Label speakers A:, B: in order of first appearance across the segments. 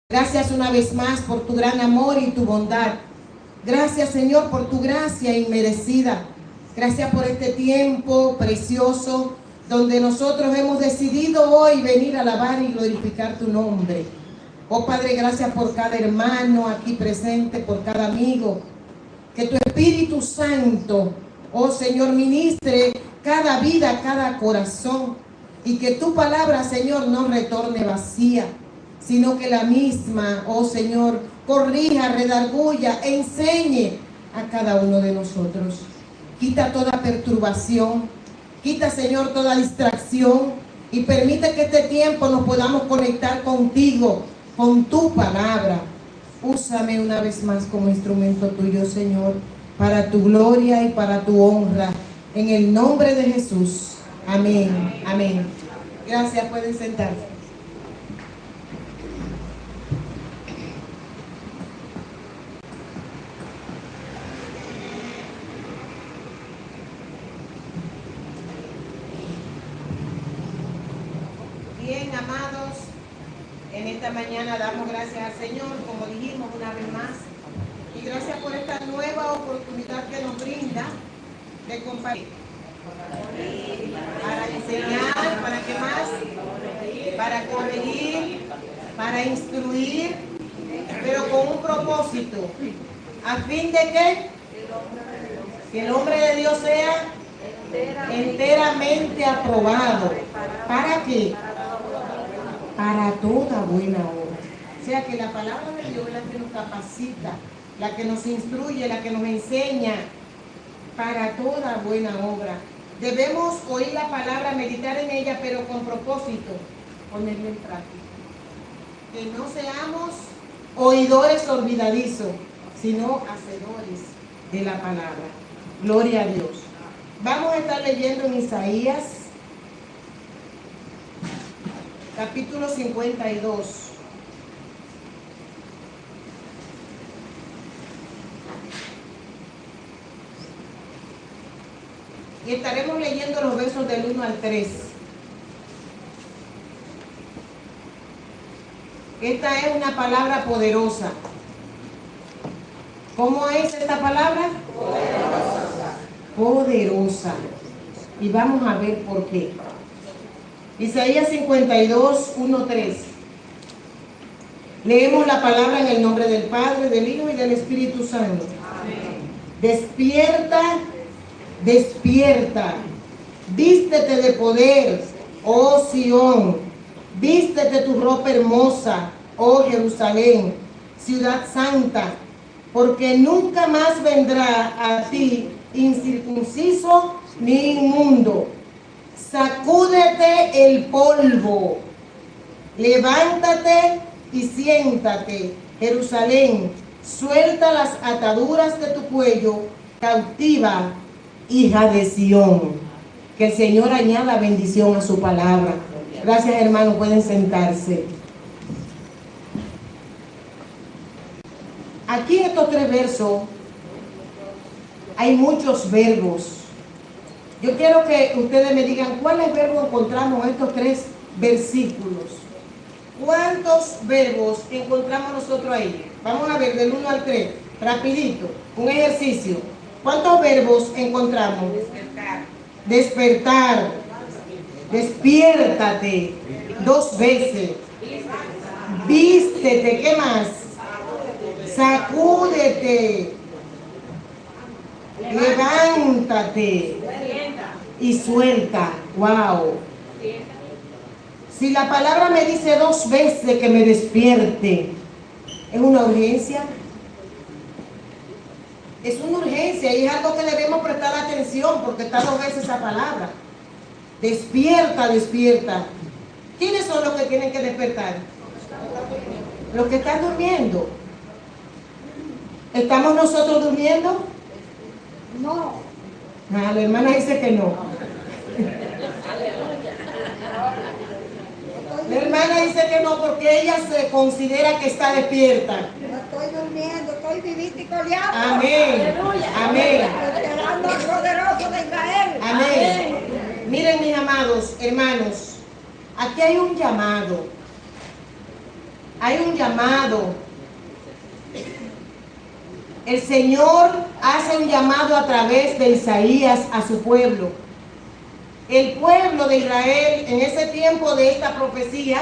A: Gracias una vez más por tu gran amor y tu bondad. Gracias, Señor, por tu gracia inmerecida. Gracias por este tiempo precioso donde nosotros hemos decidido hoy venir a alabar y glorificar tu nombre. Oh Padre, gracias por cada hermano aquí presente, por cada amigo. Que tu Espíritu Santo, oh Señor, ministre cada vida, cada corazón. Y que tu palabra, Señor, no retorne vacía, sino que la misma, oh Señor, corrija, redarguya, enseñe a cada uno de nosotros. Quita toda perturbación, quita, Señor, toda distracción y permite que este tiempo nos podamos conectar contigo, con tu palabra. Úsame una vez más como instrumento tuyo, Señor, para tu gloria y para tu honra. En el nombre de Jesús. Amén. Amén. Gracias, pueden sentarse. Bien, amados, en esta mañana damos gracias al Señor, como dijimos una vez más, y gracias por esta nueva oportunidad que nos brinda de compartir, para enseñar, ¿para qué más? Para corregir, para instruir, pero con un propósito, a fin de que el hombre de Dios sea enteramente aprobado. ¿Para qué? Para toda buena obra. O sea que la palabra de Dios es la que nos capacita, la que nos instruye, la que nos enseña para toda buena obra. Debemos oír la palabra, meditar en ella, pero con propósito, ponerla en práctica. Que no seamos oidores olvidadizos, sino hacedores de la palabra. Gloria a Dios. Vamos a estar leyendo en Isaías, capítulo 52. Y estaremos leyendo los versos del 1 al 3. Esta es una palabra poderosa. ¿Cómo es esta palabra? Poderosa. Y vamos a ver por qué. Isaías 52, 1, 3. Leemos la palabra en el nombre del Padre, del Hijo y del Espíritu Santo. Amén. Despierta, despierta, vístete de poder, oh Sión, vístete tu ropa hermosa, oh Jerusalén, ciudad santa, porque nunca más vendrá a ti incircunciso ni inmundo. Sacúdete el polvo, levántate y siéntate, Jerusalén, suelta las ataduras de tu cuello, cautiva, hija de Sión. Que el Señor añada bendición a su palabra. Gracias, hermanos, pueden sentarse. Aquí en estos 3 versos hay muchos verbos. Yo quiero que ustedes me digan cuáles verbos encontramos en estos 3 versículos. ¿Cuántos verbos encontramos nosotros ahí? Vamos a ver del 1 al 3, rapidito, un ejercicio. ¿Cuántos verbos encontramos? Despertar. Despertar. Despiértate 2 veces. Vístete, ¿qué más? Sacúdete. Levántate y suelta. Wow. Si la palabra me dice 2 veces que me despierte, ¿es una urgencia? Es una urgencia y es algo que debemos prestar atención porque está 2 veces esa palabra. Despierta, despierta. ¿Quiénes son los que tienen que despertar? Los que están durmiendo. ¿Estamos nosotros durmiendo? No. La hermana dice que no. La hermana dice que no porque ella se considera que está despierta.
B: No estoy durmiendo, estoy vivita y coleando.
A: Amén. Amén.
B: Esperando al poderoso de Israel.
A: Amén. Miren, mis amados hermanos, aquí hay un llamado. Hay un llamado. El Señor hace un llamado a través de Isaías a su pueblo. El pueblo de Israel en ese tiempo de esta profecía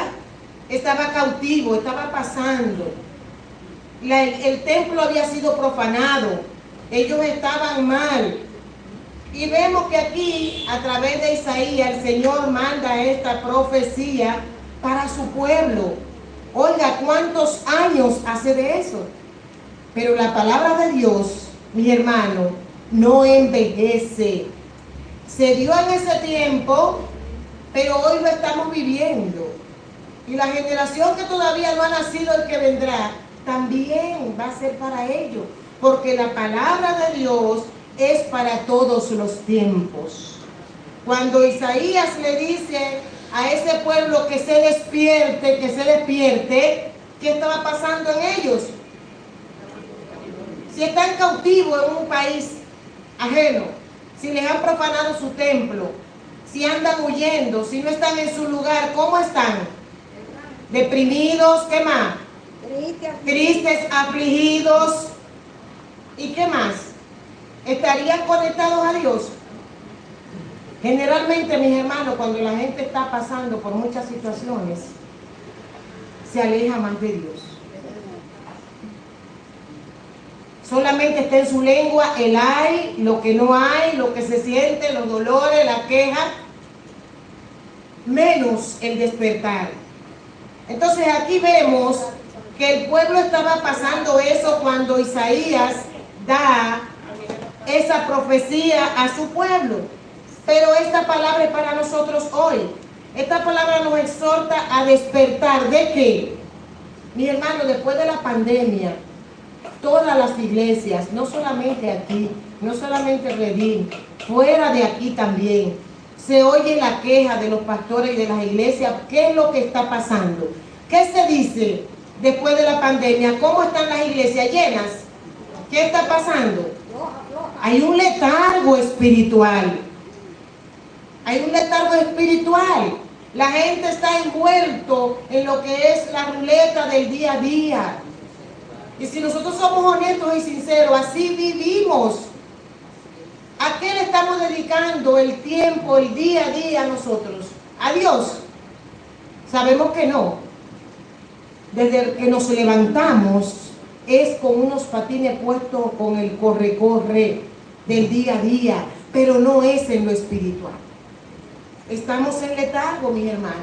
A: estaba cautivo, estaba pasando. El templo había sido profanado. Ellos estaban mal. Y vemos que aquí, a través de Isaías, el Señor manda esta profecía para su pueblo. Oiga, ¿cuántos años hace de eso? Pero la palabra de Dios, mi hermano, no envejece. Se dio en ese tiempo, pero hoy lo estamos viviendo. Y la generación que todavía no ha nacido, el que vendrá, también va a ser para ellos. Porque la palabra de Dios es para todos los tiempos. Cuando Isaías le dice a ese pueblo que se despierte, ¿qué estaba pasando en ellos? Si están cautivos en un país ajeno, si les han profanado su templo, si andan huyendo, si no están en su lugar, ¿cómo están? Deprimidos, ¿qué más? Tristes, afligidos, ¿y qué más? ¿Estarían conectados a Dios? Generalmente, mis hermanos, cuando la gente está pasando por muchas situaciones, se aleja más de Dios. Solamente está en su lengua el hay, lo que no hay, lo que se siente, los dolores, la queja, menos el despertar. Entonces aquí vemos que el pueblo estaba pasando eso cuando Isaías da esa profecía a su pueblo. Pero esta palabra es para nosotros hoy. Esta palabra nos exhorta a despertar. ¿De qué? Mi hermano, después de la pandemia, todas las iglesias, no solamente aquí, no solamente Redim, fuera de aquí también, se oye la queja de los pastores y de las iglesias. ¿Qué es lo que está pasando? ¿Qué se dice después de la pandemia? ¿Cómo están las iglesias llenas? ¿Qué está pasando? Hay un letargo espiritual. Hay un letargo espiritual. La gente está envuelto en lo que es la ruleta del día a día. Y si nosotros somos honestos y sinceros, así vivimos. ¿A qué le estamos dedicando el tiempo, el día a día nosotros? ¿A Dios? Sabemos que no. Desde que nos levantamos es con unos patines puestos con el corre-corre del día a día, pero no es en lo espiritual. Estamos en letargo, mis hermanos.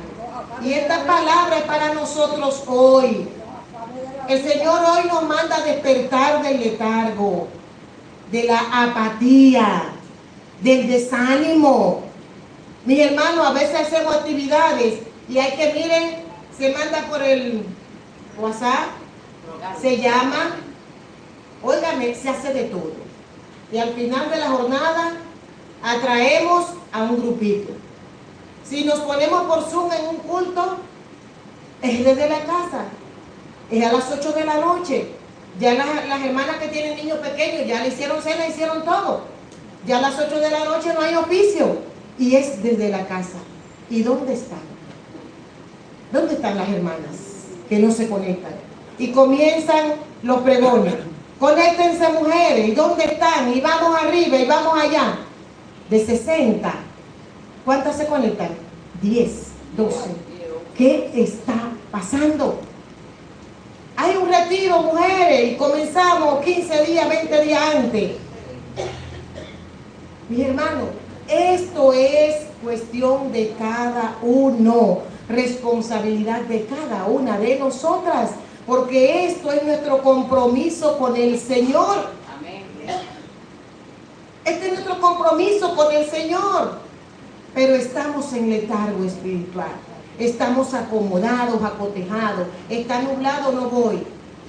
A: Y esta palabra es para nosotros hoy. El Señor hoy nos manda a despertar del letargo, de la apatía, del desánimo. Mis hermanos, a veces hacemos actividades y hay que, miren, se manda por el WhatsApp, se llama, óigame, se hace de todo. Y al final de la jornada atraemos a un grupito. Si nos ponemos por Zoom en un culto, es desde la casa. Es a las 8 de la noche. Ya las hermanas que tienen niños pequeños ya le hicieron cena, hicieron todo. Ya a las 8 de la noche no hay oficio. Y es desde la casa. ¿Y dónde están? ¿Dónde están las hermanas que no se conectan? Y comienzan los pregones. Conéctense, mujeres. ¿Y dónde están? Y vamos arriba y vamos allá. De 60. ¿Cuántas se conectan? 10, 12. ¿Qué está pasando? Hay un retiro, mujeres, y comenzamos 15 días, 20 días antes. Mis hermanos, esto es cuestión de cada uno, responsabilidad de cada una de nosotras, porque esto es nuestro compromiso con el Señor. Amén. Este es nuestro compromiso con el Señor. Pero estamos en letargo espiritual. Estamos acomodados, acotejados. Está nublado, no voy.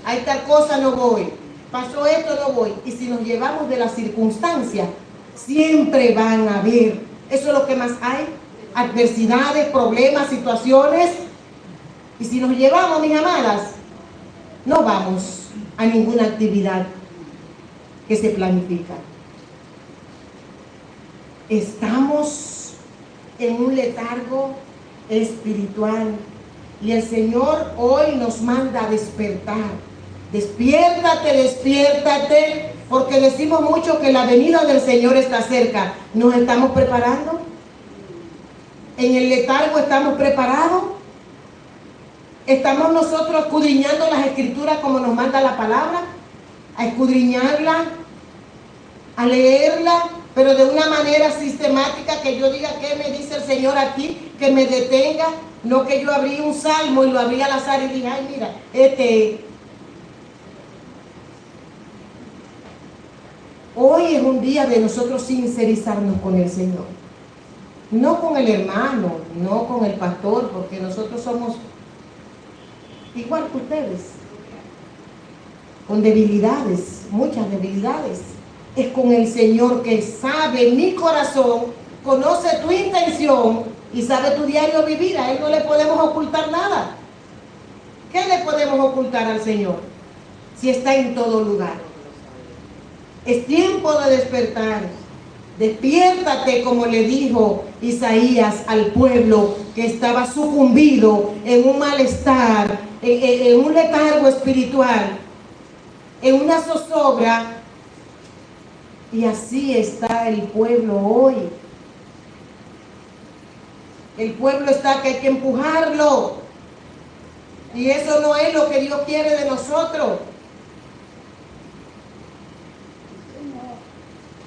A: Hay tal cosa, no voy. Pasó esto, no voy. Y si nos llevamos de las circunstancias, siempre van a haber. Eso es lo que más hay. Adversidades, problemas, situaciones. Y si nos llevamos, mis amadas, no vamos a ninguna actividad que se planifica. Estamos en un letargo espiritual. Y el Señor hoy nos manda a despertar. Despiértate, despiértate, porque decimos mucho que la venida del Señor está cerca. ¿Nos estamos preparando? ¿En el letargo estamos preparados? ¿Estamos nosotros escudriñando las Escrituras como nos manda la palabra? A escudriñarla, a leerla, pero de una manera sistemática, que yo diga qué me dice el Señor aquí, que me detenga. No que yo abrí un salmo y lo abrí al azar y dije, ay, mira, Hoy es un día de nosotros sincerizarnos con el Señor. No con el hermano, no con el pastor, porque nosotros somos igual que ustedes, con debilidades, muchas debilidades. Es con el Señor que sabe mi corazón, conoce tu intención y sabe tu diario vivir. A Él no le podemos ocultar nada. ¿Qué le podemos ocultar al Señor si está en todo lugar? Es tiempo de despertar. Despiértate, como le dijo Isaías al pueblo que estaba sucumbido en un malestar, en un letargo espiritual, en una zozobra. Y así está el pueblo hoy. El pueblo está que hay que empujarlo. Y eso no es lo que Dios quiere de nosotros.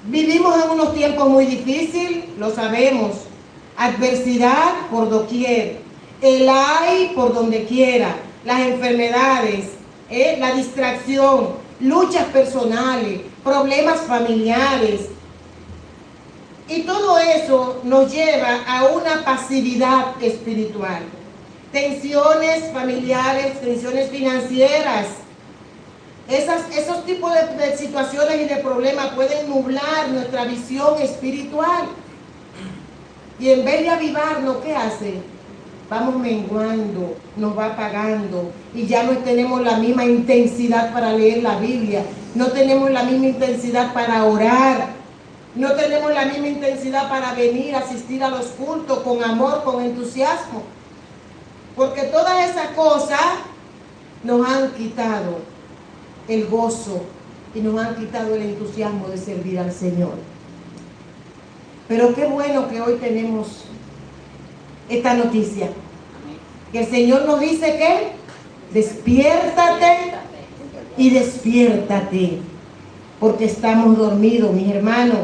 A: Vivimos en unos tiempos muy difíciles, lo sabemos. Adversidad por doquier. El hay por donde quiera. Las enfermedades, la distracción, luchas personales, problemas familiares. Y todo eso nos lleva a una pasividad espiritual. Tensiones familiares, tensiones financieras. Esos tipos de situaciones y de problemas pueden nublar nuestra visión espiritual. Y en vez de avivarnos, ¿qué hace? Vamos menguando, nos va apagando. Y ya no tenemos la misma intensidad para leer la Biblia. No tenemos la misma intensidad para orar. No tenemos la misma intensidad para venir a asistir a los cultos con amor, con entusiasmo. Porque todas esas cosas nos han quitado el gozo y nos han quitado el entusiasmo de servir al Señor. Pero qué bueno que hoy tenemos esta noticia. Que el Señor nos dice que despiértate y despiértate. Porque estamos dormidos, mis hermanos.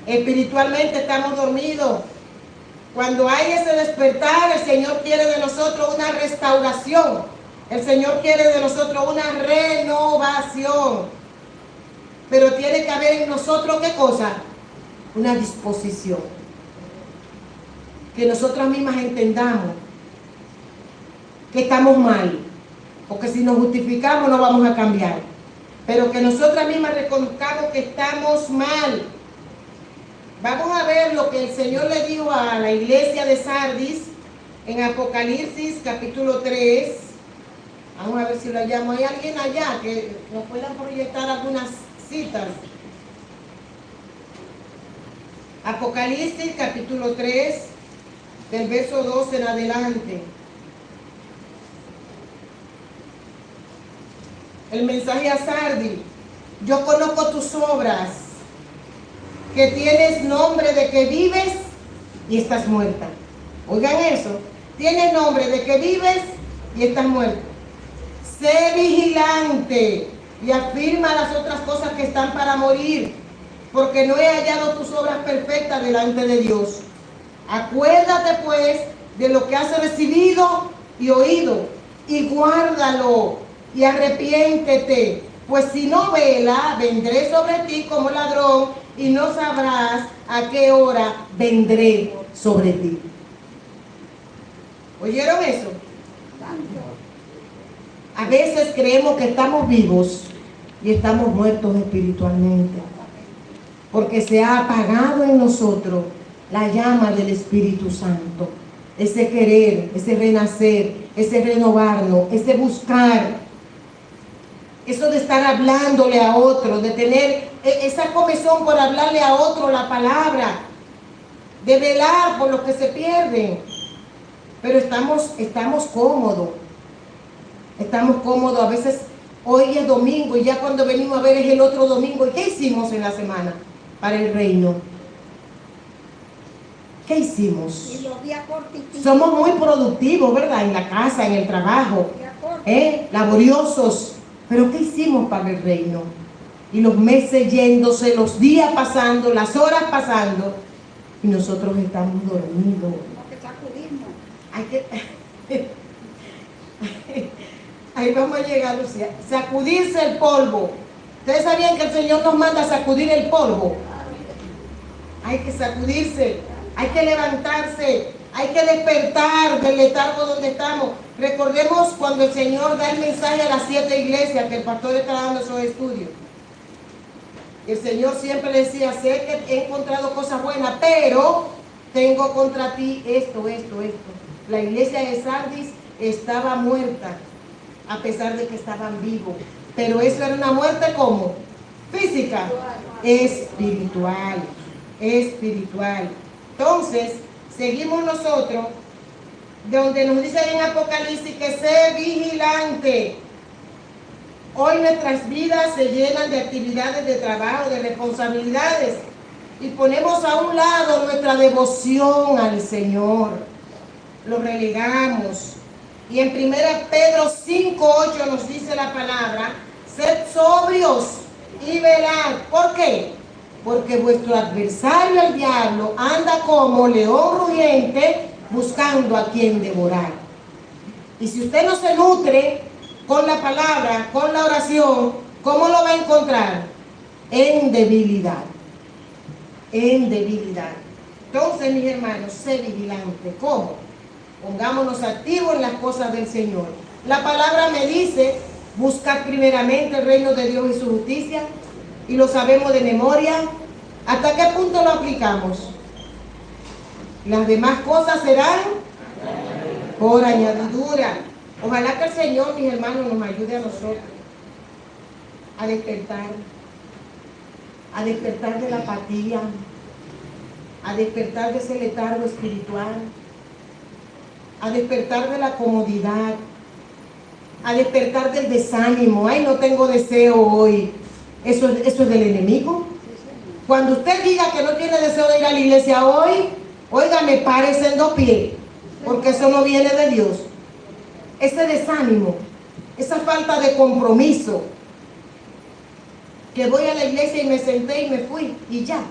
A: Espiritualmente estamos dormidos. Cuando hay ese despertar, el Señor quiere de nosotros una restauración. El Señor quiere de nosotros una renovación. Pero tiene que haber en nosotros, ¿qué cosa? Una disposición. Que nosotras mismas entendamos que estamos mal. Porque si nos justificamos no vamos a cambiar. Pero que nosotras mismas reconozcamos que estamos mal. Vamos a ver lo que el Señor le dijo a la iglesia de Sardis en Apocalipsis capítulo 3. Vamos a ver si lo hallamos. ¿Hay alguien allá que nos pueda proyectar algunas citas? Apocalipsis capítulo 3, del verso 2 en adelante. El mensaje a Sardis: yo conozco tus obras, que tienes nombre de que vives y estás muerta. Oigan eso. Tienes nombre de que vives y estás muerta. Sé vigilante y afirma las otras cosas que están para morir, porque no he hallado tus obras perfectas delante de Dios. Acuérdate pues de lo que has recibido y oído, y guárdalo, y arrepiéntete, pues si no vela, vendré sobre ti como ladrón, y no sabrás a qué hora vendré sobre ti. ¿Oyeron eso? A veces creemos que estamos vivos y estamos muertos espiritualmente, porque se ha apagado en nosotros la llama del Espíritu Santo, ese querer, ese renacer, ese renovarnos, ese buscar, eso de estar hablándole a otro, de tener esa comezón por hablarle a otro la palabra, de velar por los que se pierden. Pero estamos cómodos, Estamos cómodos, a veces hoy es domingo y ya cuando venimos a ver es el otro domingo. ¿Y qué hicimos en la semana para el reino? ¿Qué hicimos?
B: Y los días cortitos.
A: Somos muy productivos, ¿verdad? En la casa, en el trabajo, laboriosos. Pero ¿qué hicimos para el reino? Y los meses yéndose, los días pasando, las horas pasando, y nosotros estamos dormidos.
B: Como que sacudimos.
A: Hay que... Ahí vamos a llegar, Lucía. Sacudirse el polvo. ¿Ustedes sabían que el Señor nos manda a sacudir el polvo? Hay que sacudirse, hay que levantarse, hay que despertar del letargo donde estamos. Recordemos cuando el Señor da el mensaje a las 7 iglesias que el pastor está dando esos estudios. El Señor siempre decía, sé que he encontrado cosas buenas, pero tengo contra ti esto. La iglesia de Sardis estaba muerta, a pesar de que estaban vivos. Pero eso era una muerte ¿cómo? Física, espiritual. Entonces, seguimos nosotros, donde nos dice en Apocalipsis que sé vigilante. Hoy nuestras vidas se llenan de actividades de trabajo, de responsabilidades, y ponemos a un lado nuestra devoción al Señor. Lo relegamos. Y en 1 Pedro 5:8 nos dice la palabra, sed sobrios y velad. ¿Por qué? Porque vuestro adversario, el diablo, anda como león rugiente buscando a quien devorar. Y si usted no se nutre con la palabra, con la oración, ¿cómo lo va a encontrar? En debilidad. En debilidad. Entonces, mis hermanos, sé vigilante. ¿Cómo? Pongámonos activos en las cosas del Señor. La palabra me dice, buscad primeramente el reino de Dios y su justicia, y lo sabemos de memoria. ¿Hasta qué punto lo aplicamos? Las demás cosas serán por añadidura. Ojalá que el Señor, mis hermanos, nos ayude a nosotros a despertar de la apatía, a despertar de ese letargo espiritual, a despertar de la comodidad, a despertar del desánimo. Ay, no tengo deseo hoy. ¿Eso es del enemigo? Cuando usted diga que no tiene deseo de ir a la iglesia hoy, óigame, párese en 2 pies, porque eso no viene de Dios. Ese desánimo, esa falta de compromiso, que voy a la iglesia y me senté y me fui y ya.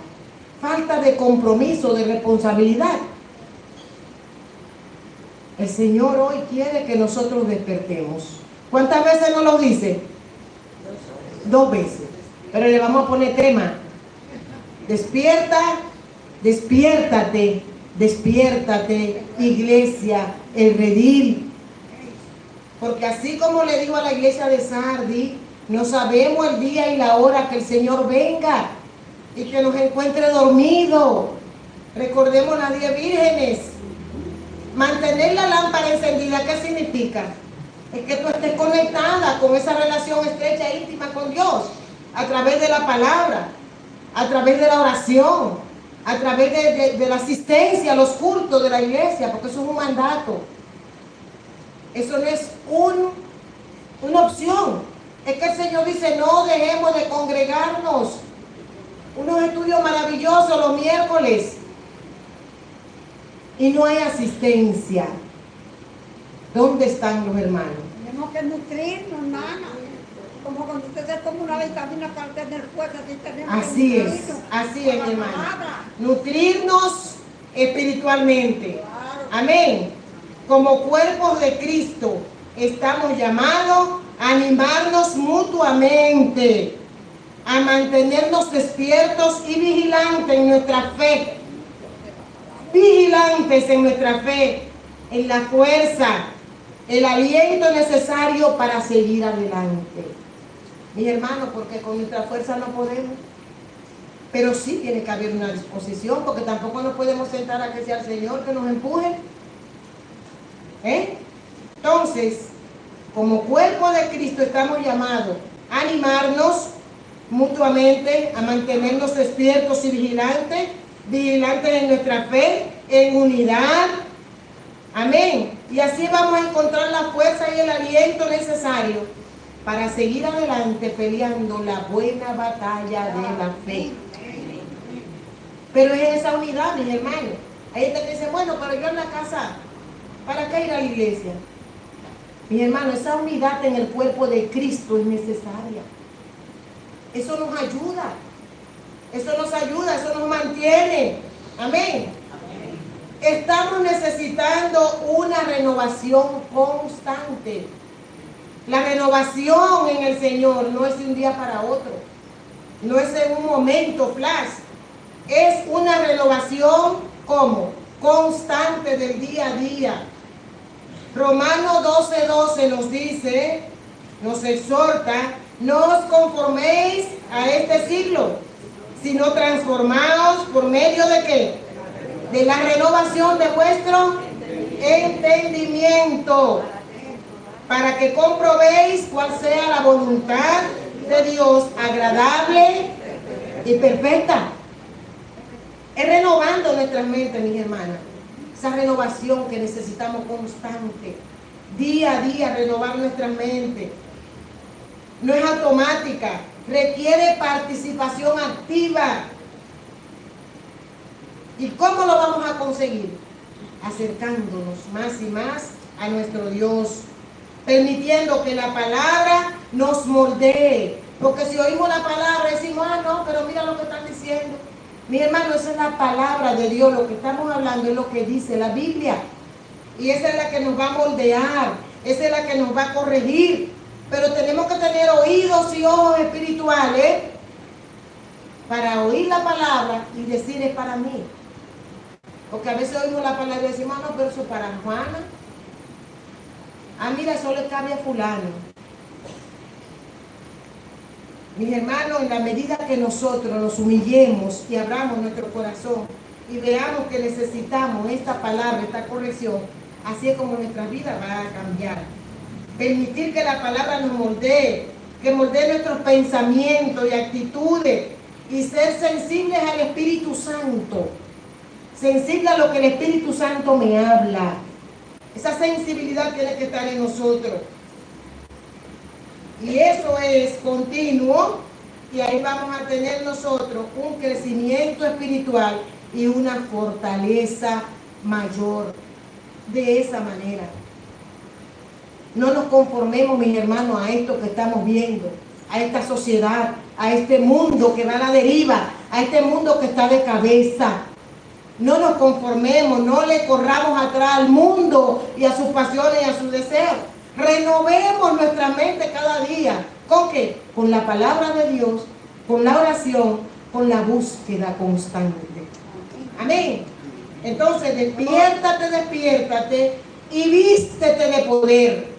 A: Falta de compromiso, de responsabilidad. El Señor hoy quiere que nosotros despertemos. ¿Cuántas veces nos lo dice? 2 veces. Pero le vamos a poner tema. Despierta, despiértate, despiértate, iglesia, el redil. Porque así como le digo a la iglesia de Sardis, no sabemos el día y la hora que el Señor venga y que nos encuentre dormidos. Recordemos las 10 vírgenes. Mantener la lámpara encendida, ¿qué significa? Es que tú estés conectada con esa relación estrecha e íntima con Dios, a través de la palabra, a través de la oración, a través de la asistencia a los cultos de la iglesia, porque eso es un mandato. Eso no es una opción. Es que el Señor dice, no dejemos de congregarnos. Unos estudios maravillosos los miércoles. Y no hay asistencia. ¿Dónde están los hermanos?
B: Tenemos que nutrirnos, hermana. Como cuando usted se toma una vitamina para tener fuerza, así tenemos
A: Así
B: que
A: es,
B: nutrirnos
A: así
B: con
A: es,
B: la
A: mi hermano.
B: palabra.
A: Nutrirnos espiritualmente.
B: Claro.
A: Amén. Como cuerpos de Cristo, estamos llamados a animarnos mutuamente, a mantenernos despiertos y vigilantes en nuestra fe. Vigilantes en nuestra fe, en la fuerza, el aliento necesario para seguir adelante. Mis hermanos, porque con nuestra fuerza no podemos. Pero sí tiene que haber una disposición, porque tampoco nos podemos sentar a que sea el Señor que nos empuje. Entonces, como cuerpo de Cristo estamos llamados a animarnos mutuamente, a mantenernos despiertos y vigilantes en nuestra fe, en unidad. Amén. Y así vamos a encontrar la fuerza y el aliento necesario para seguir adelante peleando la buena batalla de la fe. Pero es en esa unidad, mis hermanos. Hay gente que dice, bueno, pero yo en la casa, ¿para qué ir a la iglesia? Mis hermanos, esa unidad en el cuerpo de Cristo es necesaria. Eso nos ayuda. Eso nos mantiene. Amén. Estamos necesitando una renovación constante. La renovación en el Señor no es de un día para otro. No es en un momento flash. Es una renovación, ¿cómo? Constante del día a día. Romanos 12:12 nos dice, nos exhorta, no os conforméis a este siglo, sino transformaos por medio de ¿qué? De la renovación de vuestro entendimiento, para que comprobéis cuál sea la voluntad de Dios, agradable y perfecta. Es renovando nuestras mentes, mis hermanas. Esa renovación que necesitamos constante. Día a día renovar nuestras mentes. No es automática. Requiere participación activa. ¿Y cómo lo vamos a conseguir? Acercándonos más y más a nuestro Dios. Permitiendo que la palabra nos moldee. Porque si oímos la palabra decimos, no, pero mira lo que están diciendo. Mi hermano, esa es la palabra de Dios. Lo que estamos hablando es lo que dice la Biblia. Y esa es la que nos va a moldear. Esa es la que nos va a corregir. Pero tenemos que tener oídos y ojos espirituales para oír la palabra y decir es para mí. Porque a veces oímos la palabra y decimos, no, pero eso es para Juana. Mira, eso le cabe a fulano. Mis hermanos, en la medida que nosotros nos humillemos y abramos nuestro corazón y veamos que necesitamos esta palabra, esta corrección, así es como nuestra vida va a cambiar. Permitir que la palabra nos moldee, que moldee nuestros pensamientos y actitudes y ser sensibles al Espíritu Santo. Sensible a lo que el Espíritu Santo me habla. Esa sensibilidad tiene que estar en nosotros. Y eso es continuo, y ahí vamos a tener nosotros un crecimiento espiritual y una fortaleza mayor. De esa manera. No nos conformemos, mis hermanos, a esto que estamos viendo, a esta sociedad, a este mundo que va a la deriva, a este mundo que está de cabeza. No nos conformemos, no le corramos atrás al mundo y a sus pasiones y a sus deseos. Renovemos nuestra mente cada día. ¿Con qué? Con la palabra de Dios, con la oración, con la búsqueda constante. Amén. Entonces, despiértate y vístete de poder.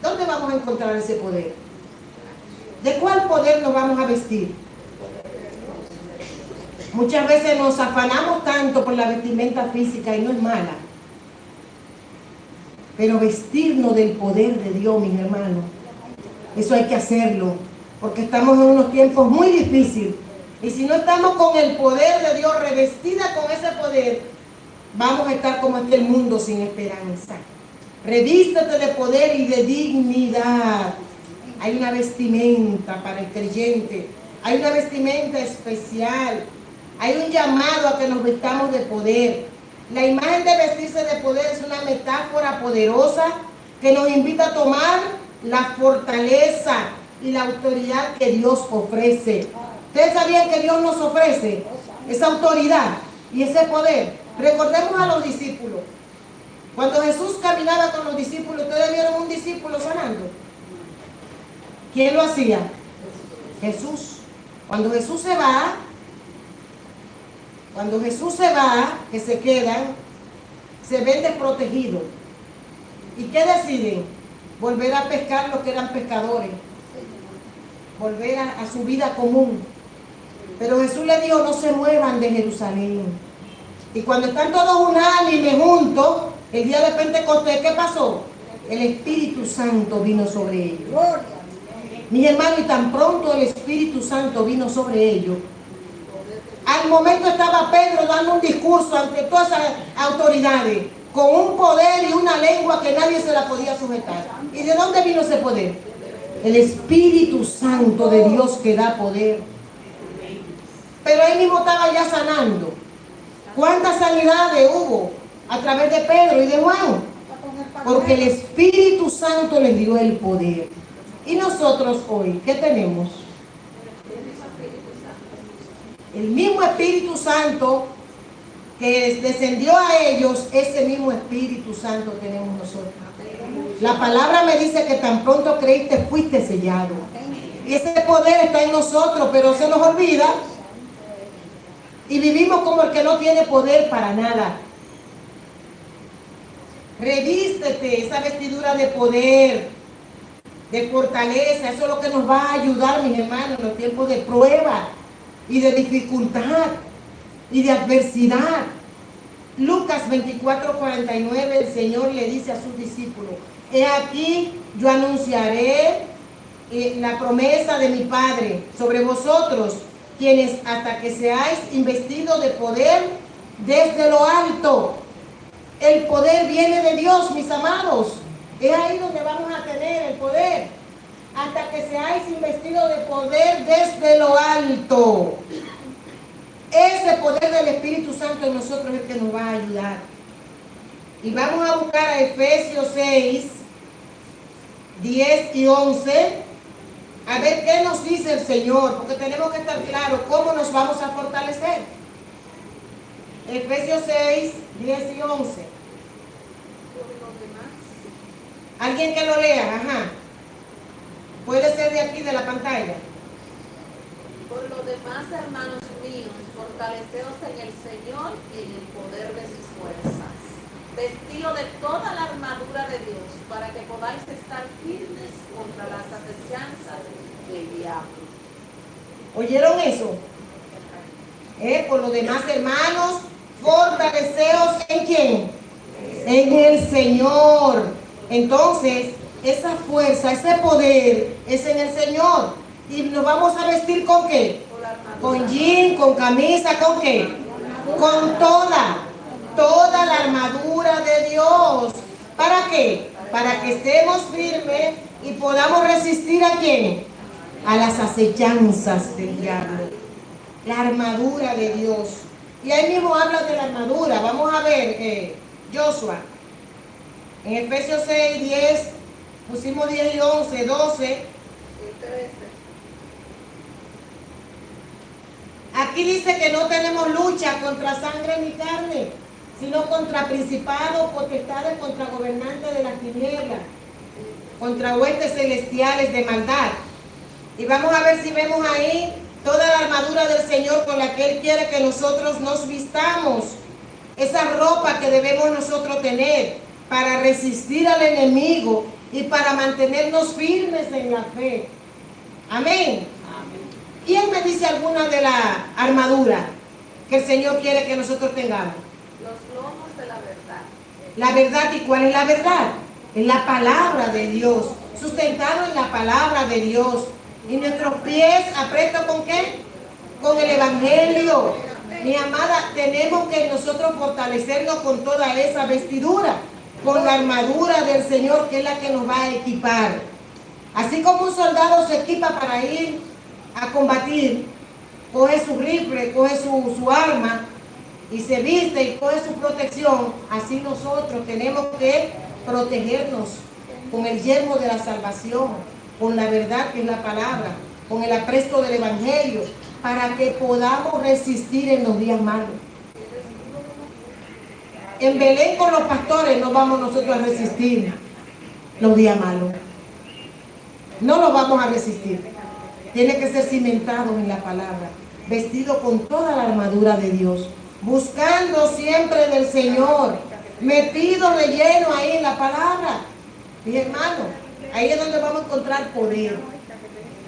A: ¿Dónde vamos a encontrar ese poder? ¿De cuál poder nos vamos a vestir? Muchas veces nos afanamos tanto por la vestimenta física y no es mala. Pero vestirnos del poder de Dios, mis hermanos, eso hay que hacerlo, porque estamos en unos tiempos muy difíciles. Y si no estamos con el poder de Dios, revestida con ese poder, vamos a estar como este mundo sin esperanza. Revístete de poder y de dignidad. Hay una vestimenta para el creyente, hay una vestimenta especial, hay un llamado a que nos vestamos de poder. La imagen de vestirse de poder es una metáfora poderosa que nos invita a tomar la fortaleza y la autoridad que Dios ofrece. ¿Ustedes sabían que Dios nos ofrece esa autoridad y ese poder? Recordemos a los discípulos. Cuando Jesús caminaba con los discípulos, ¿ustedes vieron un discípulo sanando? ¿Quién lo hacía? Jesús. Cuando Jesús se va, que se quedan, se ven desprotegidos. ¿Y qué deciden? Volver a pescar los que eran pescadores. Volver a su vida común. Pero Jesús le dijo, no se muevan de Jerusalén. Y cuando están todos unánimes juntos, el día de Pentecostés, ¿qué pasó? El Espíritu Santo vino sobre ellos. Mis hermanos, y tan pronto el Espíritu Santo vino sobre ellos, al momento estaba Pedro dando un discurso ante todas esas autoridades. con un poder y una lengua que nadie se la podía sujetar. ¿Y de dónde vino ese poder? El Espíritu Santo de Dios que da poder. Pero él mismo estaba ya sanando. ¿Cuántas sanidades hubo a través de Pedro y de Juan? Porque el Espíritu Santo les dio el poder. Y nosotros hoy, ¿qué tenemos? El mismo Espíritu Santo que descendió a ellos, ese mismo Espíritu Santo tenemos nosotros. La palabra me dice que tan pronto creíste, fuiste sellado. Y ese poder está en nosotros, pero se nos olvida. Y vivimos como el que no tiene poder para nada. Revístete esa vestidura de poder, de fortaleza. Eso es lo que nos va a ayudar, mis hermanos, en los tiempos de prueba y de dificultad y de adversidad. Lucas 24:49, el Señor le dice a sus discípulos: he aquí, yo anunciaré la promesa de mi Padre sobre vosotros, quienes hasta que seáis investidos de poder desde lo alto. El poder viene de Dios, mis amados. Es ahí donde vamos a tener el poder. Hasta que seáis investidos de poder desde lo alto. Ese poder del Espíritu Santo en nosotros es el que nos va a ayudar. Y vamos a buscar a Efesios 6, 10 y 11. A ver qué nos dice el Señor, porque tenemos que estar claros cómo nos vamos a fortalecer. Efesios 6, 10 y 11. ¿Alguien que lo lea? Ajá. Puede ser de aquí, de la pantalla.
C: Por lo demás, hermanos míos, fortaleceos en el Señor y en el poder de sus fuerzas. Vestido de toda la armadura de Dios, para que podáis estar firmes contra las acechanzas del diablo.
A: ¿Oyeron eso? Por lo demás, hermanos, fortaleceos ¿en quién? En el Señor. Entonces, esa fuerza, ese poder es en el Señor. ¿Y nos vamos a vestir con qué? Con jean, con camisa, ¿con qué? Con toda la armadura de Dios. ¿Para qué? Para que estemos firmes y podamos resistir ¿a quién? A las acechanzas del diablo. La armadura de Dios. Y ahí mismo habla de la armadura. Vamos a ver, Joshua. En Efesios 6, 10, pusimos 10 y 11, 12.
C: Y 13.
A: Aquí dice que no tenemos lucha contra sangre ni carne, sino contra principados, potestades, contra gobernantes de las tinieblas, contra huestes celestiales de maldad. Y vamos a ver si vemos ahí toda la armadura del Señor con la que Él quiere que nosotros nos vistamos. Esa ropa que debemos nosotros tener para resistir al enemigo y para mantenernos firmes en la fe. Amén. ¿Quién me dice alguna de la armadura que el Señor quiere que nosotros tengamos?
C: Los lomos de la verdad.
A: La verdad, ¿y cuál es la verdad? Es la palabra de Dios, sustentado en la palabra de Dios. Y nuestros pies apretos ¿con qué? Con el Evangelio. Mi amada, tenemos que nosotros fortalecernos con toda esa vestidura, con la armadura del Señor, que es la que nos va a equipar. Así como un soldado se equipa para ir a combatir, coge su rifle, coge su arma y se viste y coge su protección, así nosotros tenemos que protegernos con el yelmo de la salvación, con la verdad que es la palabra, con el apresto del Evangelio, para que podamos resistir en los días malos. En Belén con los pastores no vamos nosotros a resistir los días malos. No los vamos a resistir. Tiene que ser cimentado en la palabra, vestido con toda la armadura de Dios, buscando siempre del Señor, metido de lleno ahí en la palabra. Mi hermano, ahí es donde vamos a encontrar poder.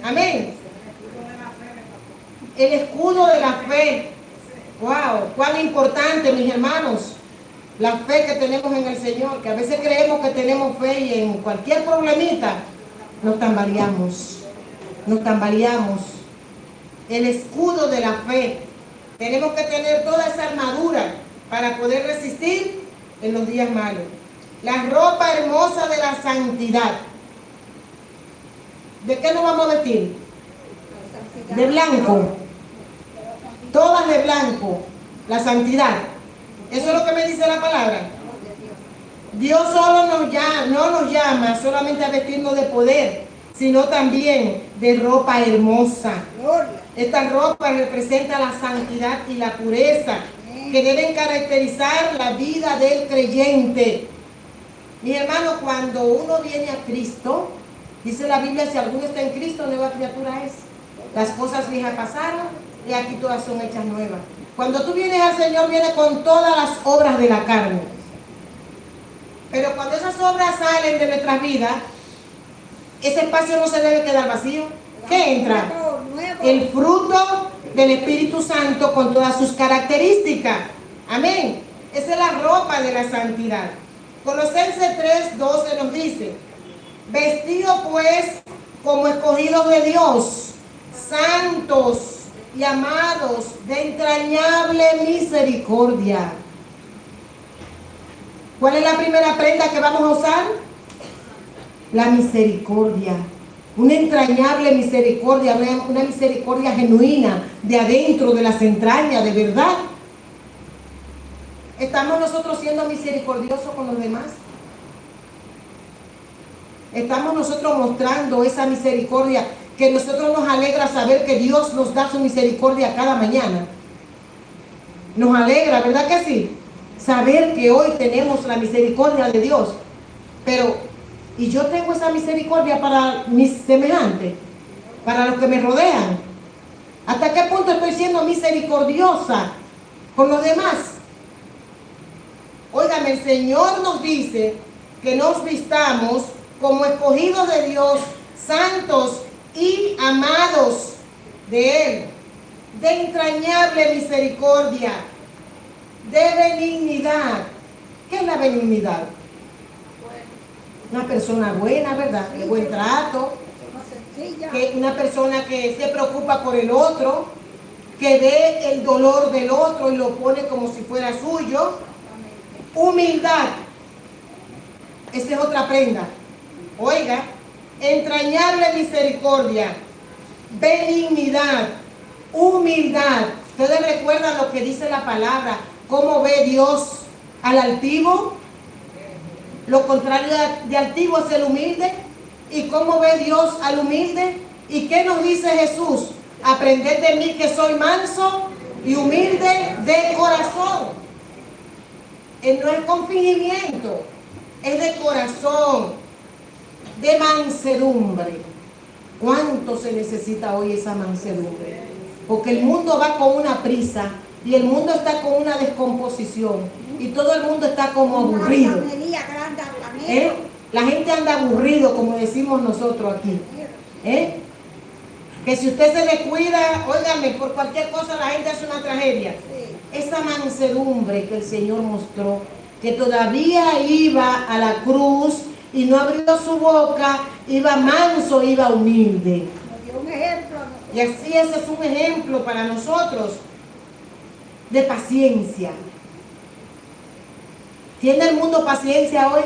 A: Amén. El escudo de la fe. Wow, cuán importante, mis hermanos, la fe que tenemos en el Señor, que a veces creemos que tenemos fe y en cualquier problemita nos tambaleamos. Nos tambaleamos. El escudo de la fe. Tenemos que tener toda esa armadura para poder resistir en los días malos. La ropa hermosa de la santidad. ¿De qué nos vamos a vestir? De blanco. Todas de blanco. La santidad. Eso es lo que me dice la palabra. Dios solo no nos llama solamente a vestirnos de poder, sino también de ropa hermosa. Esta ropa representa la santidad y la pureza que deben caracterizar la vida del creyente. Mis hermanos, cuando uno viene a Cristo, dice la Biblia, si alguno está en Cristo, nueva criatura es. Las cosas viejas pasaron y aquí todas son hechas nuevas. Cuando tú vienes al Señor, viene con todas las obras de la carne. Pero cuando esas obras salen de nuestras vidas, ese espacio no se debe quedar vacío. ¿Qué entra? El fruto del Espíritu Santo con todas sus características. Amén. Esa es la ropa de la santidad. Colosenses 3:12 nos dice: vestidos pues como escogidos de Dios, santos y amados de entrañable misericordia. ¿Cuál es la primera prenda que vamos a usar? La misericordia. Una entrañable misericordia, una misericordia genuina, de adentro, de las entrañas, de verdad. ¿Estamos nosotros siendo misericordiosos con los demás? ¿Estamos nosotros mostrando esa misericordia que nosotros nos alegra saber que Dios nos da su misericordia cada mañana? Nos alegra, ¿verdad que sí? Saber que hoy tenemos la misericordia de Dios. Pero, ¿y yo tengo esa misericordia para mis semejantes? Para los que me rodean. ¿Hasta qué punto estoy siendo misericordiosa con los demás? Óigame, el Señor nos dice que nos vistamos como escogidos de Dios, santos y amados de Él, de entrañable misericordia, de benignidad. ¿Qué es la benignidad? Una persona buena, ¿verdad? De buen trato. Que una persona que se preocupa por el otro, que ve el dolor del otro y lo pone como si fuera suyo. Humildad. Esa es otra prenda. Oiga, entrañable misericordia, benignidad, humildad. Ustedes recuerdan lo que dice la palabra, cómo ve Dios al altivo. Lo contrario de altivo es el humilde. ¿Y cómo ve Dios al humilde? ¿Y qué nos dice Jesús? Aprended de mí que soy manso y humilde de corazón. No es con fingimiento, es de corazón, de mansedumbre. ¿Cuánto se necesita hoy esa mansedumbre? Porque el mundo va con una prisa y el mundo está con una descomposición y todo el mundo está como aburrido. La gente anda aburrido, como decimos nosotros aquí. Que si usted se descuida, óigame, por cualquier cosa la gente hace una tragedia. Esa mansedumbre que el Señor mostró, que todavía iba a la cruz y no abrió su boca, iba manso, iba humilde. Y así ese es un ejemplo para nosotros de paciencia. ¿Tiene el mundo paciencia hoy?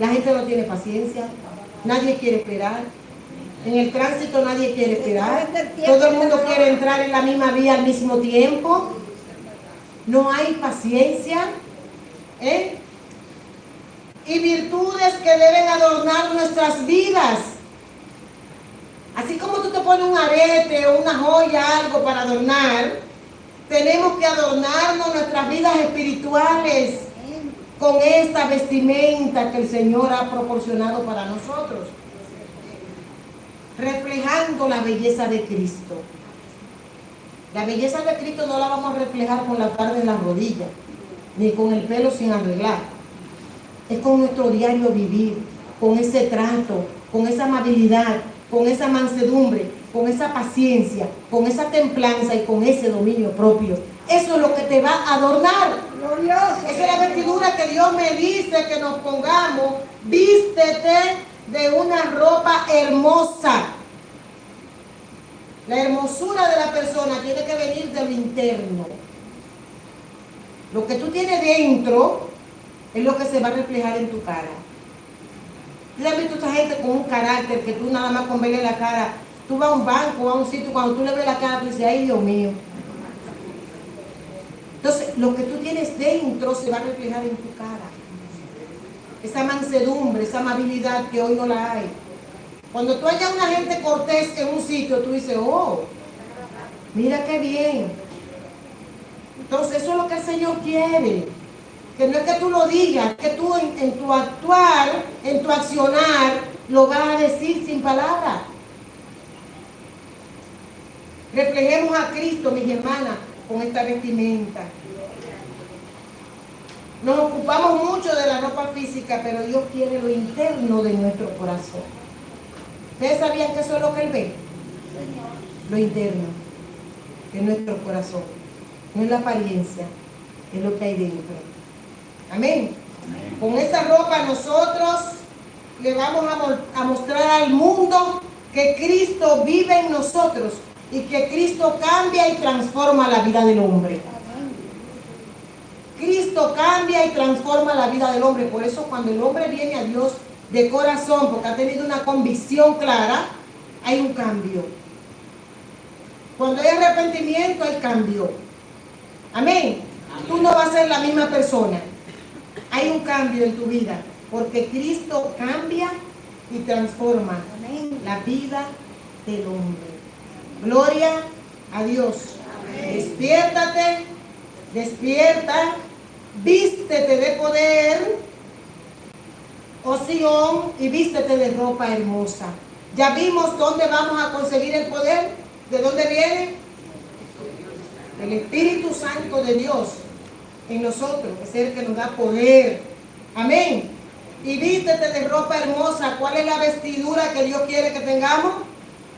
A: La gente no tiene paciencia, nadie quiere esperar. En el tránsito nadie quiere esperar. Todo el mundo quiere entrar en la misma vía al mismo tiempo. No hay paciencia. Y virtudes que deben adornar nuestras vidas. Así como tú te pones un arete o una joya, algo para adornar, tenemos que adornarnos nuestras vidas espirituales con esta vestimenta que el Señor ha proporcionado para nosotros, reflejando la belleza de Cristo. La belleza de Cristo no la vamos a reflejar con la tarde en las rodillas, ni con el pelo sin arreglar. Es con nuestro diario vivir, con ese trato, con esa amabilidad, con esa mansedumbre, con esa paciencia, con esa templanza y con ese dominio propio. Eso es lo que te va a adornar. Glorioso. Esa es la vestidura que Dios me dice que nos pongamos. Vístete de una ropa hermosa. La hermosura de la persona tiene que venir de lo interno. Lo que tú tienes dentro es lo que se va a reflejar en tu cara. ¿Tú has visto a esta gente con un carácter que tú nada más con verle la cara, tú vas a un banco, vas a un sitio, cuando tú le ves la cara, tú dices, ay Dios mío. Entonces, lo que tú tienes dentro se va a reflejar en tu cara. Esa mansedumbre, esa amabilidad que hoy no la hay. Cuando tú hayas una gente cortés en un sitio, tú dices, oh, mira qué bien. Entonces, eso es lo que el Señor quiere. Que no es que tú lo digas, que tú en tu actuar, en tu accionar, lo vas a decir sin palabras. Reflejemos a Cristo, mis hermanas, con esta vestimenta. Nos ocupamos mucho de la ropa física, pero Dios quiere lo interno de nuestro corazón. ¿Ustedes sabían que eso es lo que Él ve? Lo interno de nuestro corazón. No es la apariencia, es lo que hay dentro. Amén. Con esta ropa nosotros le vamos a mostrar al mundo que Cristo vive en nosotros y que Cristo cambia y transforma la vida del hombre. Cristo cambia y transforma la vida del hombre. Por eso cuando el hombre viene a Dios de corazón, porque ha tenido una convicción clara, hay un cambio. Cuando hay arrepentimiento, hay cambio. Amén. Tú no vas a ser la misma persona. Hay un cambio en tu vida, porque Cristo cambia y transforma la vida del hombre. Gloria a Dios. Despiértate, despierta, vístete de poder, oh Sión, y vístete de ropa hermosa. Ya vimos dónde vamos a conseguir el poder. ¿De dónde viene? El Espíritu Santo de Dios en nosotros, es el que nos da poder. Amén. Y vístete de ropa hermosa. ¿Cuál es la vestidura que Dios quiere que tengamos?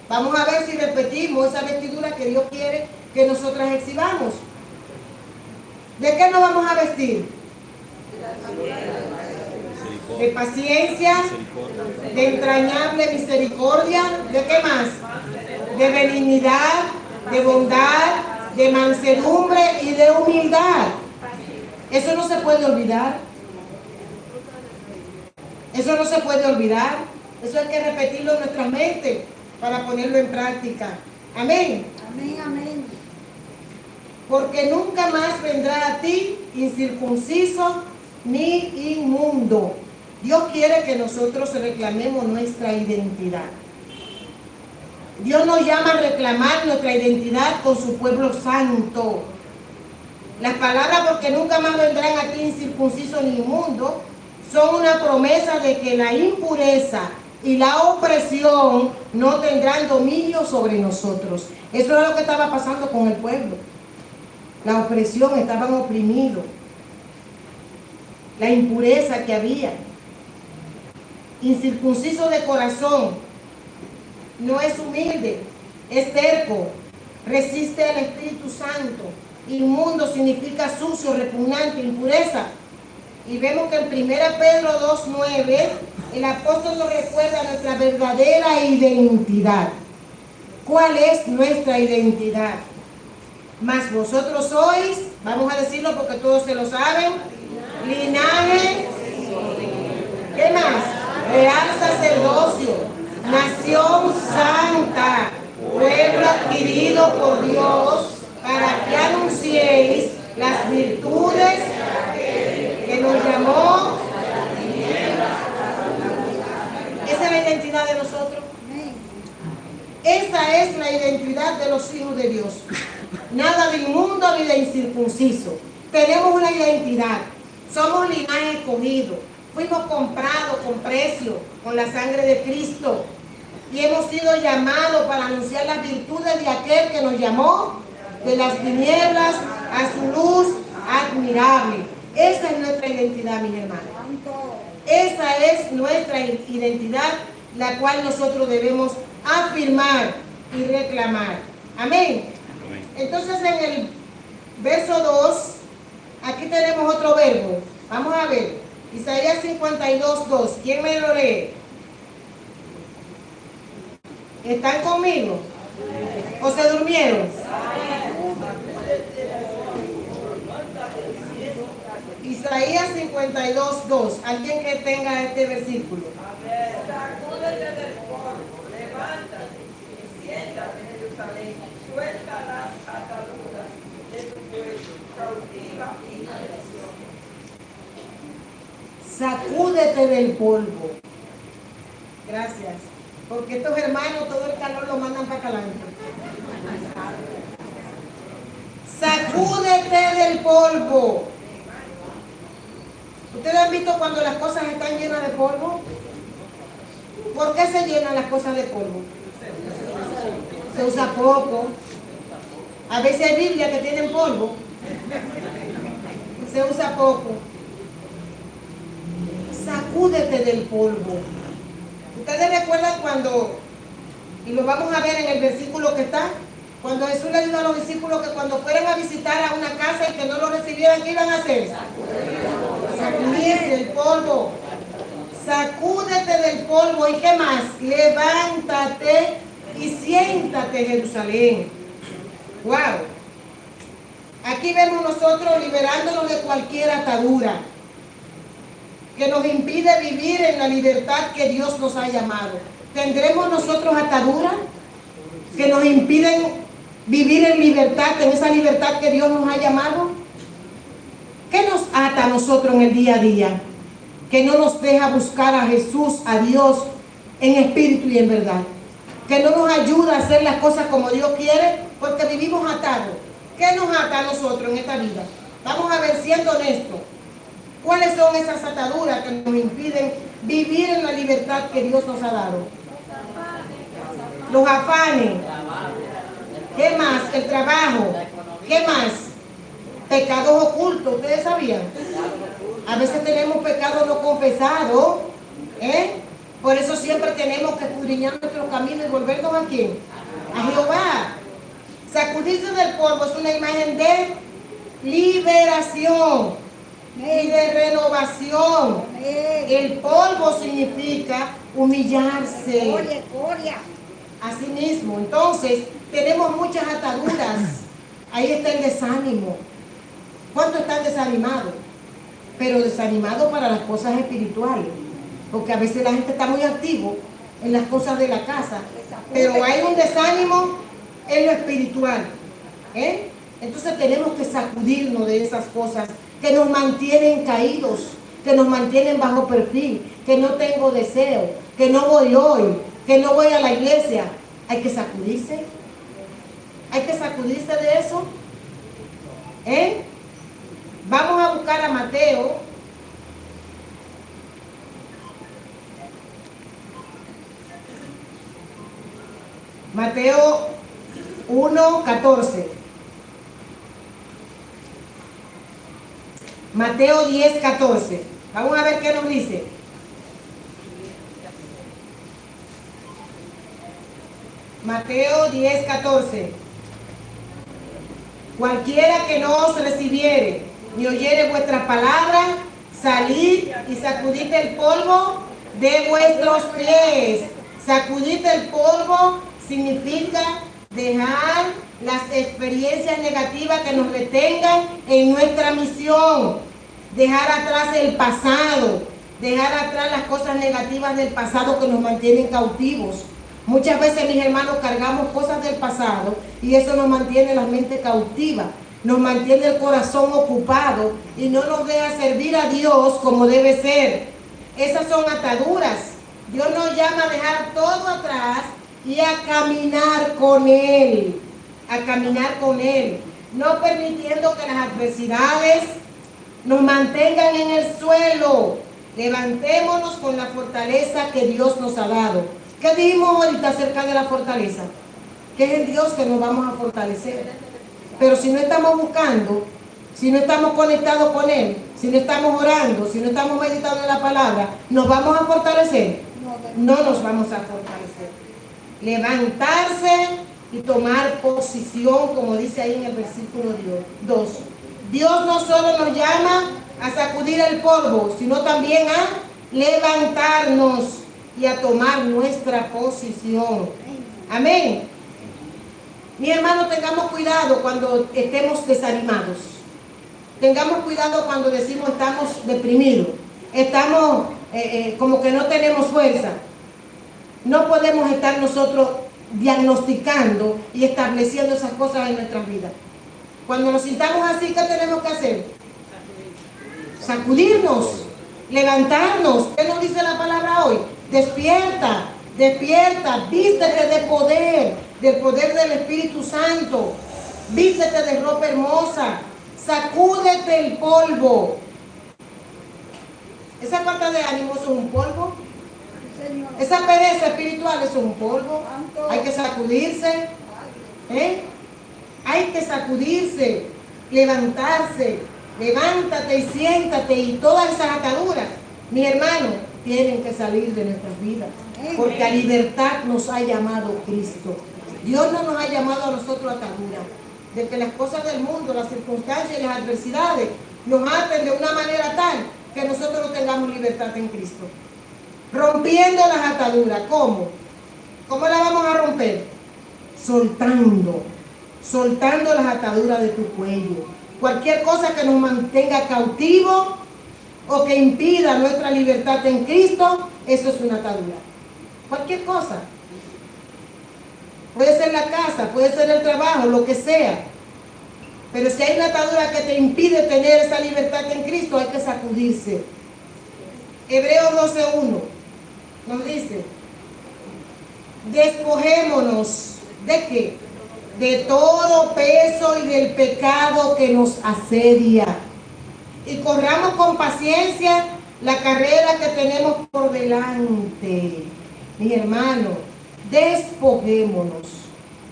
A: Vamos a ver si repetimos esa vestidura que Dios quiere que nosotras exhibamos. ¿De qué nos vamos a vestir? De paciencia, de entrañable misericordia, ¿de qué más? De benignidad, de bondad, de mansedumbre y de humildad. Eso no se puede olvidar. Eso no se puede olvidar. Eso hay que repetirlo en nuestra mente para ponerlo en práctica. Amén.
B: Amén, amén.
A: Porque nunca más vendrá a ti incircunciso ni inmundo. Dios quiere que nosotros reclamemos nuestra identidad. Dios nos llama a reclamar nuestra identidad con su pueblo santo. Las palabras porque nunca más vendrán a ti incircunciso ni inmundo son una promesa de que la impureza y la opresión no tendrán dominio sobre nosotros. Eso era lo que estaba pasando con el pueblo. La opresión, estaban oprimidos. La impureza que había. Incircunciso de corazón. No es humilde, es terco. Resiste al Espíritu Santo. Inmundo significa sucio, repugnante, impureza. Y vemos que en 1 Pedro 2:9 el apóstol nos recuerda nuestra verdadera identidad. ¿Cuál es nuestra identidad? Mas vosotros sois, vamos a decirlo porque todos se lo saben, linaje, ¿qué más? Real sacerdocio, nación santa, pueblo adquirido por Dios, para que anunciéis las virtudes que nos llamó. Esa es la identidad de nosotros. Esa es la identidad de los hijos de Dios. Nada de inmundo ni de incircunciso. Tenemos una identidad. Somos linaje escogido. Fuimos comprados con precio, con la sangre de Cristo. Y hemos sido llamados para anunciar las virtudes de aquel que nos llamó de las tinieblas a su luz admirable. Esa es nuestra identidad, mis hermanos. Esa es nuestra identidad, la cual nosotros debemos afirmar y reclamar. Amén. Entonces en el verso 2, aquí tenemos otro verbo. Vamos a ver. Isaías 52:2. ¿Quién me lo lee? ¿Están conmigo? ¿O se durmieron? Isaías 52:2. Alguien que tenga este versículo.
D: Sacúdete del polvo, levántate y siéntate en Jerusalén, suelta las ataduras de tu cuello, cautiva y maldición.
A: Sacúdete del polvo. Gracias. Porque estos hermanos todo el calor lo mandan para Calanco. Sacúdete del polvo. ¿Ustedes han visto cuando las cosas están llenas de polvo? ¿Por qué se llenan las cosas de polvo? Se usa poco. A veces hay Biblias que tienen polvo. Se usa poco. Sacúdete del polvo. Ustedes recuerdan cuando, y lo vamos a ver en el versículo que está, cuando Jesús le dijo a los discípulos que cuando fueran a visitar a una casa y que no lo recibieran, ¿qué iban a hacer? Sacudirse el polvo. Sacúdete del polvo. ¿Y qué más? Levántate y siéntate, Jerusalén. Wow. Aquí vemos nosotros liberándonos de cualquier atadura que nos impide vivir en la libertad que Dios nos ha llamado. ¿Tendremos nosotros ataduras que nos impiden vivir en libertad, en esa libertad que Dios nos ha llamado? ¿Qué nos ata a nosotros en el día a día? Que no nos deja buscar a Jesús, a Dios, en espíritu y en verdad. Que no nos ayuda a hacer las cosas como Dios quiere, porque vivimos atados. ¿Qué nos ata a nosotros en esta vida? Vamos a ver, siendo honestos, ¿cuáles son esas ataduras que nos impiden vivir en la libertad que Dios nos ha dado? Los afanes. ¿Qué más? El trabajo. ¿Qué más? Pecados ocultos. ¿Ustedes sabían? A veces tenemos pecados no confesados. Por eso siempre tenemos que escudriñar nuestro camino y volvernos ¿a quién? A Jehová. Sacudirse del polvo es una imagen de liberación y de renovación. El polvo significa humillarse. Así mismo. Entonces, tenemos muchas ataduras. Ahí está el desánimo. ¿Cuántos están desanimados? Pero desanimados para las cosas espirituales. Porque a veces la gente está muy activo en las cosas de la casa. Pero hay un desánimo en lo espiritual. Entonces tenemos que sacudirnos de esas cosas que nos mantienen caídos, que nos mantienen bajo perfil, que no tengo deseo, que no voy hoy, que no voy a la iglesia. Hay que sacudirse. Hay que sacudirse de eso. Vamos a buscar a Mateo. Mateo 1:14. Mateo 10:14. Vamos a ver qué nos dice. Mateo 10:14. Cualquiera que no os recibiere ni oyere vuestras palabras, salid y sacudid el polvo de vuestros pies. Sacudir el polvo significa dejar las experiencias negativas que nos retengan en nuestra misión, dejar atrás el pasado, dejar atrás las cosas negativas del pasado que nos mantienen cautivos. Muchas veces, mis hermanos, cargamos cosas del pasado y eso nos mantiene la mente cautiva, nos mantiene el corazón ocupado y no nos deja servir a Dios como debe ser. Esas son ataduras. Dios nos llama a dejar todo atrás y a caminar con Él, no permitiendo que las adversidades nos mantengan en el suelo. Levantémonos con la fortaleza que Dios nos ha dado. ¿Qué dijimos ahorita acerca de la fortaleza? Que es el Dios que nos vamos a fortalecer. Pero si no estamos buscando, si no estamos conectados con Él, si no estamos orando, si no estamos meditando en la palabra, ¿nos vamos a fortalecer? No nos vamos a fortalecer. Levantarse y tomar posición, como dice ahí en el versículo 2. Dios no solo nos llama a sacudir el polvo, sino también a levantarnos y a tomar nuestra posición. Amén. Mi hermano, tengamos cuidado cuando estemos desanimados. Tengamos cuidado cuando decimos estamos deprimidos, estamos como que no tenemos fuerza. No podemos estar nosotros diagnosticando y estableciendo esas cosas en nuestras vidas. Cuando nos sintamos así, ¿qué tenemos que hacer? Sacudirnos, levantarnos. ¿Qué nos dice la palabra hoy? Despierta, despierta, vístete de poder, del poder del Espíritu Santo. Vístete de ropa hermosa, sacúdete el polvo. Esa falta de ánimo es un polvo.
B: Señor.
A: Esa pereza espiritual es un polvo. Hay que sacudirse. Hay que sacudirse, levantarse. Levántate y siéntate, y todas esas ataduras, mis hermanos, tienen que salir de nuestras vidas, porque a libertad nos ha llamado Cristo. Dios no nos ha llamado a nosotros a atadura, de que las cosas del mundo, las circunstancias y las adversidades nos aten de una manera tal que nosotros no tengamos libertad en Cristo. Rompiendo las ataduras. ¿Cómo? ¿Cómo la vamos a romper? Soltando las ataduras de tu cuello. Cualquier cosa que nos mantenga cautivo o que impida nuestra libertad en Cristo, eso es una atadura. Cualquier cosa. Puede ser la casa, puede ser el trabajo, lo que sea. Pero si hay una atadura que te impide tener esa libertad en Cristo, hay que sacudirse. Hebreos 12:1 nos dice: despojémonos ¿de qué? De todo peso y del pecado que nos asedia, y corramos con paciencia la carrera que tenemos por delante. Mis hermanos, despojémonos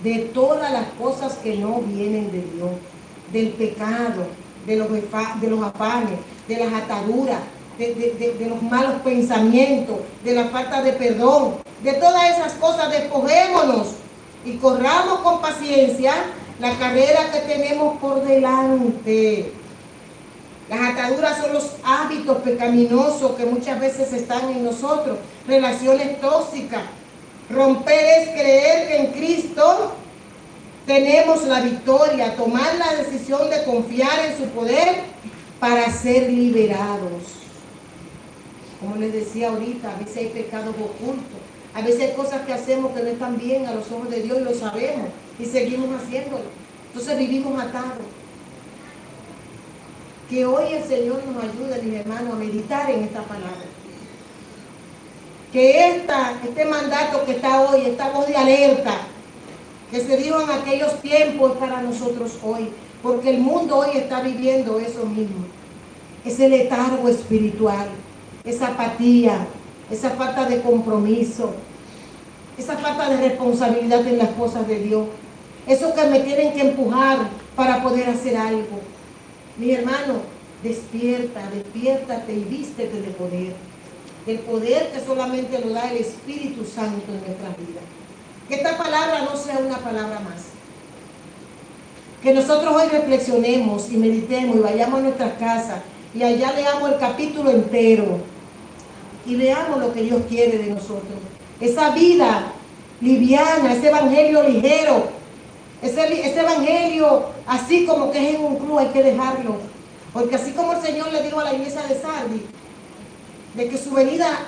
A: de todas las cosas que no vienen de Dios, del pecado, de los afanes, de las ataduras, de los malos pensamientos, de la falta de perdón, de todas esas cosas. Despojémonos y corramos con paciencia la carrera que tenemos por delante. Las ataduras son los hábitos pecaminosos que muchas veces están en nosotros, relaciones tóxicas. Romper es creer que en Cristo tenemos la victoria, tomar la decisión de confiar en su poder para ser liberados. Como les decía ahorita, a veces hay pecados ocultos. A veces hay cosas que hacemos que no están bien a los ojos de Dios y lo sabemos y seguimos haciéndolo. Entonces vivimos atados. Que hoy el Señor nos ayude, mis hermanos, a meditar en esta palabra. Que este mandato que está hoy, esta voz de alerta, que se dijo en aquellos tiempos, es para nosotros hoy. Porque el mundo hoy está viviendo eso mismo. Ese letargo espiritual, esa apatía, esa falta de compromiso, esa falta de responsabilidad en las cosas de Dios, eso que me tienen que empujar para poder hacer algo. Mi hermano, despiértate y vístete de poder, del poder que solamente lo da el Espíritu Santo en nuestras vidas. Que esta palabra no sea una palabra más. Que nosotros hoy reflexionemos y meditemos y vayamos a nuestras casas y allá leamos el capítulo entero y veamos lo que Dios quiere de nosotros. Esa vida liviana, ese evangelio ligero, ese evangelio así como que es en un club, hay que dejarlo. Porque así como el Señor le dijo a la iglesia de Sardis, de que su venida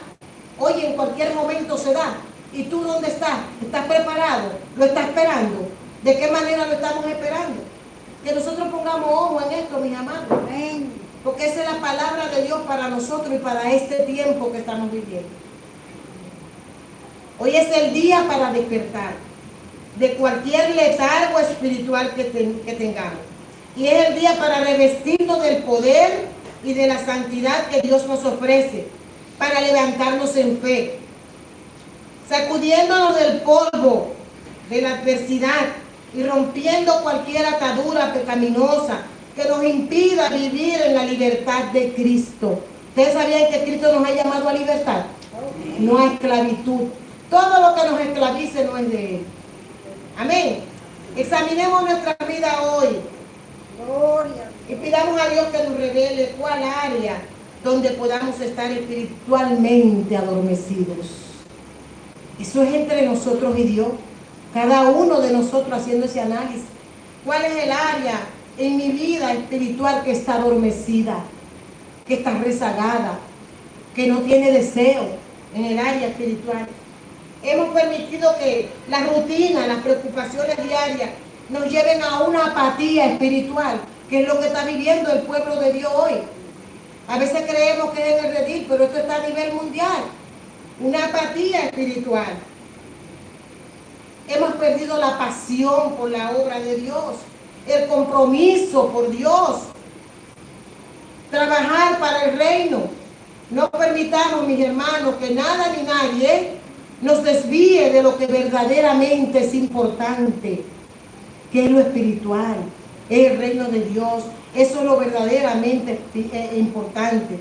A: hoy en cualquier momento se da. ¿Y tú dónde estás? ¿Estás preparado? ¿Lo estás esperando? ¿De qué manera lo estamos esperando? Que nosotros pongamos ojo en esto, mis amados.
B: Amén.
A: Porque esa es la palabra de Dios para nosotros y para este tiempo que estamos viviendo. Hoy es el día para despertar de cualquier letargo espiritual que tengamos. Y es el día para revestirnos del poder y de la santidad que Dios nos ofrece, para levantarnos en fe, sacudiéndonos del polvo de la adversidad y rompiendo cualquier atadura pecaminosa que nos impida vivir en la libertad de Cristo. ¿Ustedes sabían que Cristo nos ha llamado a libertad? No a esclavitud. Todo lo que nos esclavice no es de Él. Amén. Examinemos nuestra vida hoy.
B: Gloria.
A: Y pidamos a Dios que nos revele cuál área donde podamos estar espiritualmente adormecidos. Eso es entre nosotros y Dios. Cada uno de nosotros haciendo ese análisis. ¿Cuál es el área en mi vida espiritual que está adormecida, que está rezagada, que no tiene deseo en el área espiritual. Hemos permitido que la rutina, las preocupaciones diarias nos lleven a una apatía espiritual, que es lo que está viviendo el pueblo de Dios hoy. A veces creemos que es en el redil, pero esto está a nivel mundial. Una apatía espiritual. Hemos perdido la pasión por la obra de Dios, el compromiso por Dios, trabajar para el reino. No permitamos, mis hermanos, que nada ni nadie nos desvíe de lo que verdaderamente es importante, que es lo espiritual, es el reino de Dios. Eso es lo verdaderamente importante.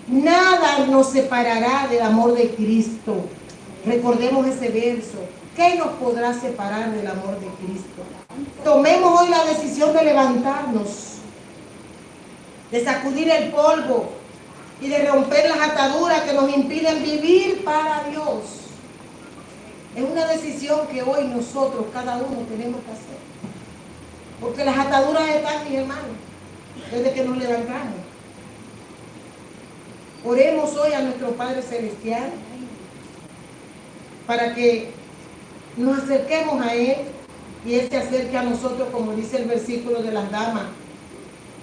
A: Nada nos separará del amor de Cristo. Recordemos ese verso. ¿Qué nos podrá separar del amor de Cristo? Tomemos hoy la decisión de levantarnos, de sacudir el polvo y de romper las ataduras que nos impiden vivir para Dios. Es una decisión que hoy nosotros, cada uno, tenemos que hacer. Porque las ataduras están, mis hermanos, desde que nos levantamos. Oremos hoy a nuestro Padre Celestial para que nos acerquemos a Él y Él se acerque a nosotros, como dice el versículo de las damas,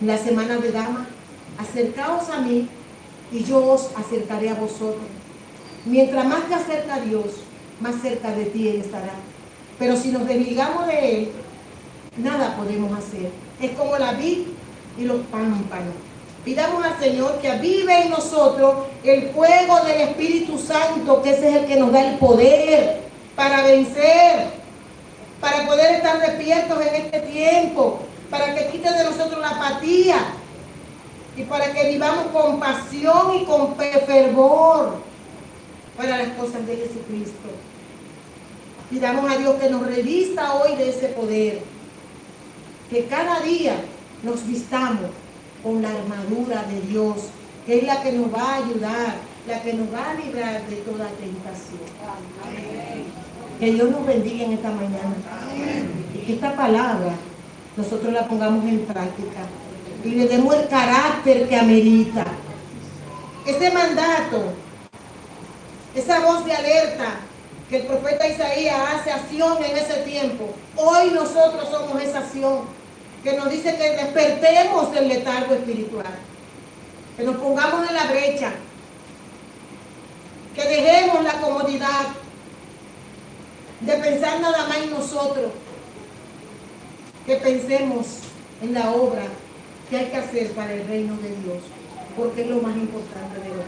A: la semana de damas. Acercaos a mí y yo os acercaré a vosotros. Mientras más te acerca a Dios, más cerca de ti Él estará. Pero si nos desligamos de Él, nada podemos hacer. Es como la vid y los pámpanos. Pidamos al Señor que avive en nosotros el fuego del Espíritu Santo, que ese es el que nos da el poder para vencer, para poder estar despiertos en este tiempo, para que quite de nosotros la apatía y para que vivamos con pasión y con fervor para las cosas de Jesucristo. Pidamos a Dios que nos revista hoy de ese poder, que cada día nos vistamos con la armadura de Dios, que es la que nos va a ayudar, la que nos va a librar de toda tentación. Amén. Que Dios nos bendiga en esta mañana. Amén. Y que esta palabra nosotros la pongamos en práctica y le demos el carácter que amerita. Ese mandato, esa voz de alerta que el profeta Isaías hace acción en ese tiempo. Hoy nosotros somos esa acción que nos dice que despertemos del letargo espiritual, que nos pongamos en la brecha, que dejemos la comodidad de pensar nada más en nosotros, que pensemos en la obra que hay que hacer para el reino de Dios, porque es lo más importante de hoy.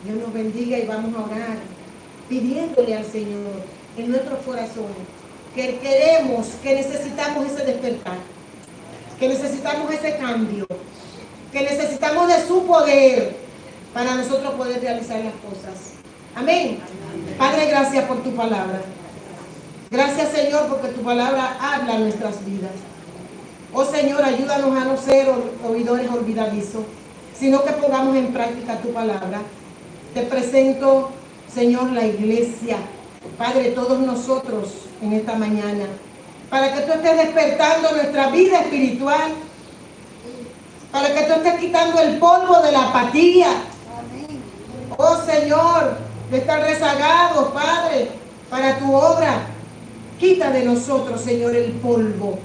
A: Dios nos bendiga y vamos a orar pidiéndole al Señor en nuestros corazones que queremos, que necesitamos ese despertar, que necesitamos ese cambio, que necesitamos de su poder para nosotros poder realizar las cosas. Amén. Padre, gracias por tu palabra. Gracias, Señor, porque tu palabra habla en nuestras vidas. Oh Señor, ayúdanos a no ser oidores olvidadizos, sino que pongamos en práctica tu palabra. Te presento, Señor, la iglesia, Padre, todos nosotros en esta mañana, para que tú estés despertando nuestra vida espiritual, para que tú estés quitando el polvo de la apatía. Oh Señor, de estar rezagados, Padre, para tu obra. Quita de nosotros, Señor, el polvo